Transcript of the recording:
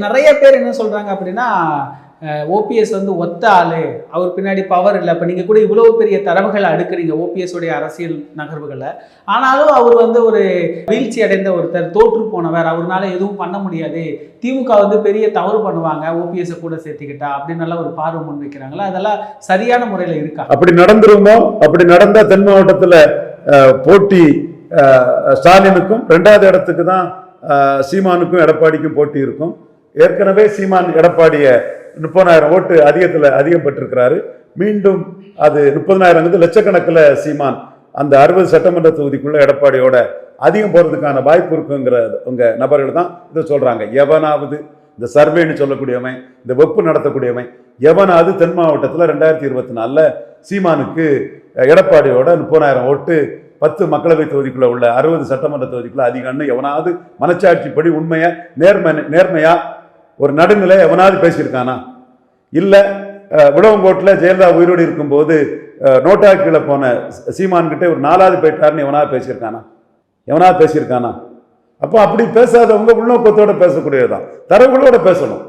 நிறைய பேர் என்ன சொல்றாங்க அப்படின்னா, ஓபிஎஸ் வந்து ஒத்த ஆளு, அவர் பின்னாடி பவர் இல்லை. இப்போ நீங்கள் கூட இவ்வளவு பெரிய தரவுகளை அடுக்குறீங்க ஓபிஎஸ் உடைய அரசியல் நகர்வுகளை. ஆனாலும் அவர் வந்து ஒரு வீழ்ச்சி அடைந்த ஒருத்தர், தோற்று போனவர், அவர்னால எதுவும் பண்ண முடியாது, திமுக வந்து பெரிய தவறு பண்ணுவாங்க ஓபிஎஸ் கூட சேர்த்துக்கிட்டா அப்படின்னு எல்லாம் ஒரு பார்வை முன் வைக்கிறாங்களா? அதெல்லாம் சரியான முறையில் இருக்கா? அப்படி நடந்துருமோ? அப்படி நடந்த தென் மாவட்டத்தில் போட்டி ஸ்டாலினுக்கும் 2வது இடத்துக்கு தான் சீமானுக்கும் எடப்பாடிக்கும் போட்டி இருக்கும். ஏற்கனவே சீமான் எடப்பாடிய 30,000 ஓட்டு அதிகம் பெற்றிருக்கிறாரு. மீண்டும் அது 30,000 லட்சக்கணக்கில் சீமான் அந்த 60 சட்டமன்ற தொகுதிக்குள்ள எடப்பாடியோட அதிகம் போறதுக்கான வாய்ப்பு இருக்குங்கிற உங்க நபர்கள் தான் இதை சொல்றாங்க. எவனாவது இந்த சர்வேன்னு சொல்லக்கூடியவன், இந்த வெப்பு நடத்தக்கூடியவன் எவனாவது தென் மாவட்டத்தில் 2024 சீமானுக்கு எடப்பாடியோட 30,000 ஓட்டு 10 மக்களவை தொகுதிக்குள்ள உள்ள 60 சட்டமன்ற தொகுதிக்குள்ள அதிகம்னு எவனாவது மனச்சாட்சிப்படி உண்மையா நேர்மையா ஒரு நடுநிலை எவனாவது பேசியிருக்கானா? இல்லை விளவங்கோட்டில் ஜெயலலிதா உயிரோடு இருக்கும்போது நோட்டா கீழே போன சீமான் கிட்டே ஒரு 4வது போயிட்டாருன்னு எவனாவது பேசியிருக்கானா? அப்போ அப்படி பேசாதவங்க உள்நோக்கத்தோட பேசக்கூடியதுதான், தரவுகளோட பேசணும்.